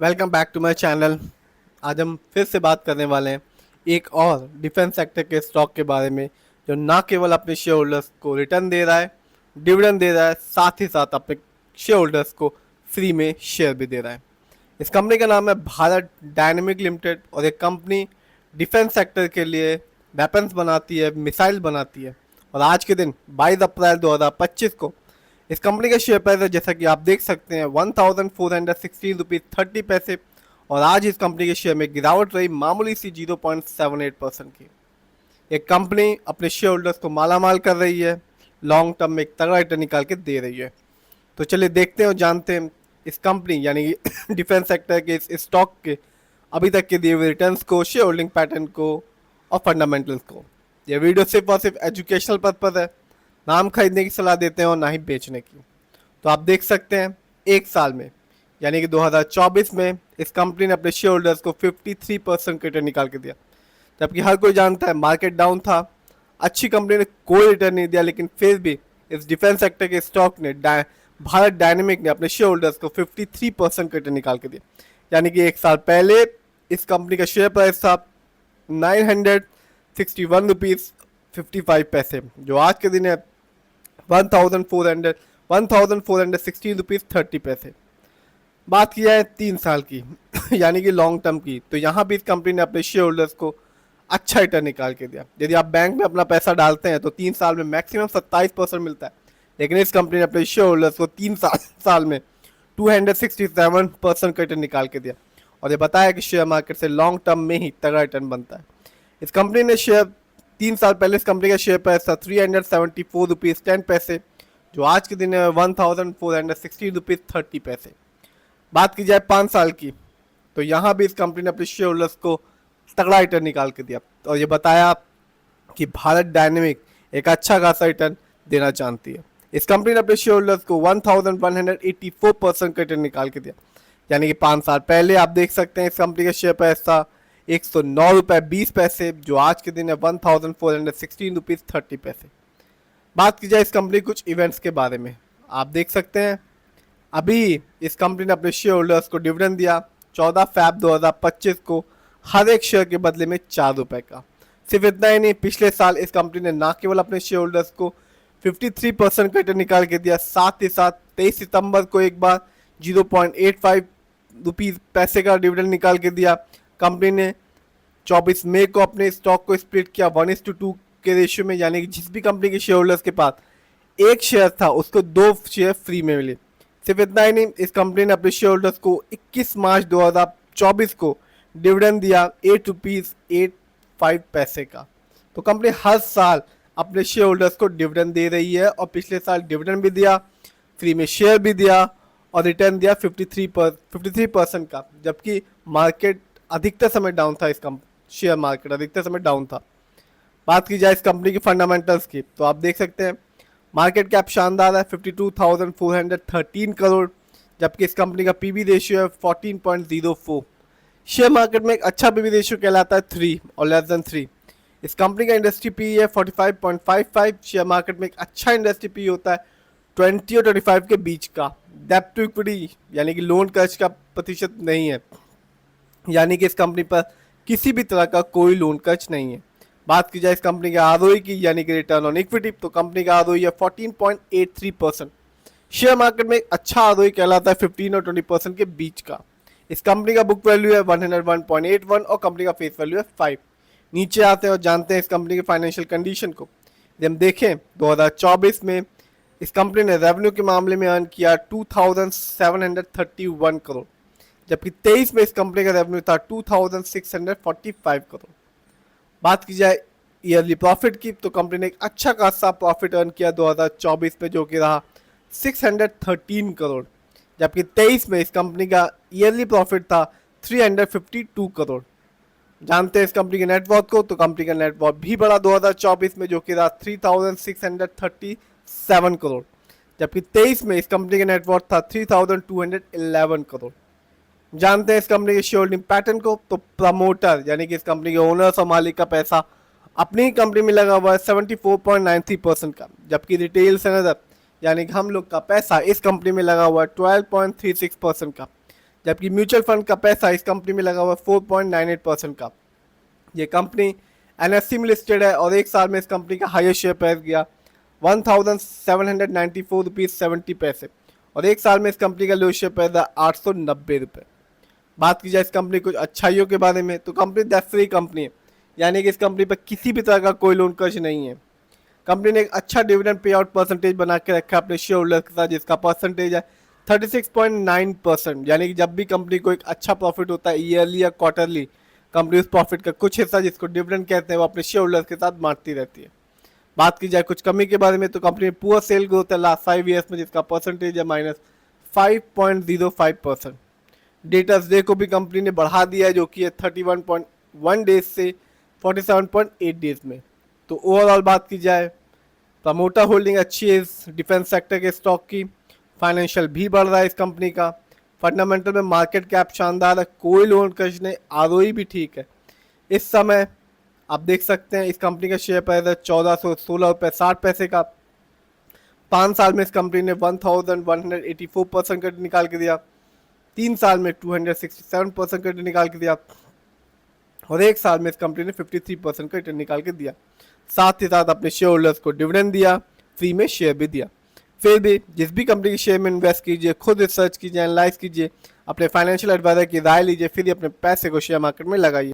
Welcome back to my channel. आज हम फिर से बात करने वाले हैं एक और डिफेंस सेक्टर के स्टॉक के बारे में, जो ना केवल अपने शेयर होल्डर्स को रिटर्न दे रहा है, डिविडेंड दे रहा है, साथ ही साथ अपने शेयर होल्डर्स को फ्री में शेयर भी दे रहा है। इस कंपनी का नाम है भारत डायनेमिक लिमिटेड और ये कंपनी डिफेंस सेक्टर के लिए वेपन्स बनाती है, मिसाइल बनाती है। और आज के दिन 22 अप्रैल 2025 को इस कंपनी का शेयर प्राइस है, जैसा कि आप देख सकते हैं, 1416 रुपीज़ 30 पैसे। और आज इस कंपनी के शेयर में गिरावट रही मामूली सी 0.78% की। एक कंपनी अपने शेयर होल्डर्स को मालामाल कर रही है, लॉन्ग टर्म में एक तगड़ा रिटर्न निकाल के दे रही है। तो चलिए देखते हैं और जानते हैं इस कंपनी यानी कि डिफेंस सेक्टर के इस स्टॉक के अभी तक के दिए हुए रिटर्न्स को, शेयर होल्डिंग पैटर्न को और फंडामेंटल्स को। यह वीडियो सिर्फ और सिर्फ एजुकेशनल पर्पज है, ना हम खरीदने की सलाह देते हैं और ना ही बेचने की। तो आप देख सकते हैं एक साल में यानी कि 2024 में इस कंपनी ने अपने शेयर होल्डर्स को 53% रिटर्न निकाल के दिया। जबकि हर कोई जानता है मार्केट डाउन था, अच्छी कंपनी ने कोई रिटर्न नहीं दिया, लेकिन फिर भी इस डिफेंस सेक्टर के स्टॉक ने भारत डायनेमिक ने अपने शेयर होल्डर्स को 53% रिटर्न निकाल के दिया। यानी कि एक साल पहले इस कंपनी का शेयर प्राइस था 961 रुपीज़ 55 पैसे, जो आज के दिन है 1416 रुपीज़ 30 पैसे। बात की जाए 3 साल की यानी कि लॉन्ग टर्म की, तो यहाँ भी इस कंपनी ने अपने शेयर होल्डर्स को अच्छा रिटर्न निकाल के दिया। यदि आप बैंक में अपना पैसा डालते हैं तो 3 साल में मैक्सिमम 27% मिलता है, लेकिन इस कंपनी ने अपने शेयर होल्डर्स को 3 साल में 267% का रिटर्न निकाल के दिया। और ये बताया कि शेयर मार्केट से लॉन्ग टर्म में ही तगड़ा रिटर्न बनता है। इस कंपनी ने शेयर 3 साल पहले इस कंपनी का शेयर प्राइस था 374 रुपीज़ 10 पैसे, जो आज के दिन है 1416 रुपीज़ 30 पैसे। बात की जाए 5 साल की, तो यहाँ भी इस कंपनी ने अपने शेयर होल्डर्स को तगड़ा रिटर्न निकाल के दिया और ये बताया कि भारत डायनेमिक एक अच्छा खासा रिटर्न देना चाहती है। इस कंपनी ने अपने शेयर होल्डर्स को 1184% का रिटर्न निकाल के दिया। यानी कि 5 साल पहले आप देख सकते हैं इस कंपनी का शेयर प्राइस था 109 रुपये 20 पैसे, जो आज के दिन है 1416 रुपीज़ 30 पैसे। बात की जाए इस कंपनी कुछ इवेंट्स के बारे में, आप देख सकते हैं अभी इस कंपनी ने अपने शेयर होल्डर्स को डिविडेंड दिया 14 फैब 2025 को, हर एक शेयर के बदले में 4 रुपए का। सिर्फ इतना ही नहीं, पिछले साल इस कंपनी ने ना केवल अपने शेयर होल्डर्स को 53% का रिटर्न निकाल के दिया, साथ ही साथ 23 सितंबर को एक बार 0.85 रुपीज़ पैसे का डिविडेंड निकाल के दिया। कंपनी ने 24 मई को अपने स्टॉक को स्प्लिट किया 1:2 के रेशियो में, यानी कि जिस भी कंपनी के शेयर होल्डर्स के पास एक शेयर था उसको 2 शेयर फ्री में मिले। सिर्फ इतना ही नहीं, इस कंपनी ने अपने शेयर होल्डर्स को 21 मार्च 2024 को डिविडेंड दिया 8 रुपीज़ 85 पैसे का। तो कंपनी हर साल अपने शेयर होल्डर्स को डिविडेंड दे रही है और पिछले साल डिविडेंड भी दिया, फ्री में शेयर भी दिया और रिटर्न दिया 53% का। जबकि मार्केट अधिकतर समय डाउन था, शेयर मार्केट अधिकतर समय डाउन था। बात की जाए इस कंपनी की फंडामेंटल्स की, तो आप देख सकते हैं मार्केट कैप शानदार है 52,413 करोड़, जबकि इस कंपनी का पीबी रेशियो है 14.04। शेयर मार्केट में एक अच्छा पीबी रेशियो कहलाता है 3 और लेस देन 3। इस कंपनी का इंडस्ट्री पी है 45.55। शेयर मार्केट में एक अच्छा इंडस्ट्री पी होता है 20 और 25 के बीच का। डेब्ट टू इक्विटी यानी कि लोन कर्ज का प्रतिशत नहीं है, यानी कि इस कंपनी पर किसी भी तरह का कोई लोन कर्ज नहीं है। बात की जाए इस कंपनी के आरओई की यानी कि रिटर्न ऑन इक्विटी, तो कंपनी का आरओई है 14.83%। शेयर मार्केट में एक अच्छा आरओई कहलाता है 15 और 20% के बीच का। इस कंपनी का बुक वैल्यू है 101.81 और कंपनी का फेस वैल्यू है 5। नीचे आते हैं और जानते हैं इस कंपनी के फाइनेंशियल कंडीशन को। यदि हम देखें 2024 में इस कंपनी ने रेवेन्यू के मामले में अर्न किया 2731 करोड़, जबकि 23 में इस कंपनी का रेवेन्यू था 2645 करोड़। बात की जाए ईयरली प्रॉफिट की, तो कंपनी ने एक अच्छा खासा प्रॉफिट अर्न किया 2024 में, जो कि रहा 613 करोड़, जबकि 23 में इस कंपनी का ईयरली प्रॉफिट था 352 करोड़। जानते हैं इस कंपनी के नेटवर्थ को, तो कंपनी का नेटवर्थ भी बढ़ा 2024 में, जो कि रहा 3637 करोड़, जबकि 23 में इस कंपनी का नेटवर्थ था 3211 करोड़। जानते हैं इस कंपनी के शेयर होल्डिंग पैटर्न को, तो प्रमोटर यानी कि इस कंपनी के ओनर्स और मालिक का पैसा अपनी ही कंपनी में लगा हुआ है 74.93% का, जबकि रिटेल सेनर यानी कि हम लोग का पैसा इस कंपनी में लगा हुआ है 12.36% का। जबकि म्यूचुअल फंड का पैसा इस कंपनी में लगा हुआ है 4.98% का। ये कंपनी एनएससी में लिस्टेड है और एक साल में इस कंपनी का हाईएस्ट शेयर प्राइस गया 1794 रुपीज़ 70 पैसे और एक साल में इस कंपनी का लो शेयर प्राइस है 890 रुपये। बात की जाए इस कंपनी कुछ अच्छाइयों के बारे में तो कंपनी डेट फ्री कंपनी है, यानी कि इस कंपनी पर किसी भी तरह का कोई लोन कर्ज नहीं है। कंपनी ने एक अच्छा डिविडेंड पे आउट परसेंटेज बना के रखा है अपने शेयर होल्डर्स के साथ, जिसका परसेंटेज है 36.9%, यानी कि जब भी कंपनी को एक अच्छा प्रॉफिट होता है ईयरली या क्वार्टरली, कंपनी उस प्रॉफिट का कुछ हिस्सा जिसको डिविडेंड कहते हैं वो अपने शेयर होल्डर्स के साथ बांटती रहती है। बात की जाए कुछ कमी के बारे में तो कंपनी में पुअर सेल ग्रोथ है लास्ट 5 ईयर्स में, जिसका परसेंटेज है -5.05%। डेटर्स डे को भी कंपनी ने बढ़ा दिया है जो कि है 31.1 डेज से 47.8 डेज में। तो ओवरऑल बात की जाए प्रमोटर होल्डिंग अच्छी है इस डिफेंस सेक्टर के स्टॉक की, फाइनेंशियल भी बढ़ रहा है इस कंपनी का, फंडामेंटल में मार्केट कैप शानदार है, कोई लोन कर्ज नहीं, आरओई भी ठीक है। इस समय आप देख सकते हैं इस कंपनी का शेयर प्राइस है 1416 रुपये 60 पैसे का। 5 साल में इस कंपनी ने 1184% का निकाल के दिया, 3 साल में 267% का रिटर्न निकाल के दिया और एक साल में इस कंपनी ने 53% का रिटर्न निकाल के दिया। साथ ही साथ अपने शेयर होल्डर्स को डिविडेंड दिया, फ्री में शेयर भी दिया। फिर भी जिस भी कंपनी के शेयर में इन्वेस्ट कीजिए, खुद रिसर्च कीजिए, एनालाइज कीजिए, अपने फाइनेंशियल एडवाइजर की राय लीजिए, फिर अपने पैसे को शेयर मार्केट में लगाइए।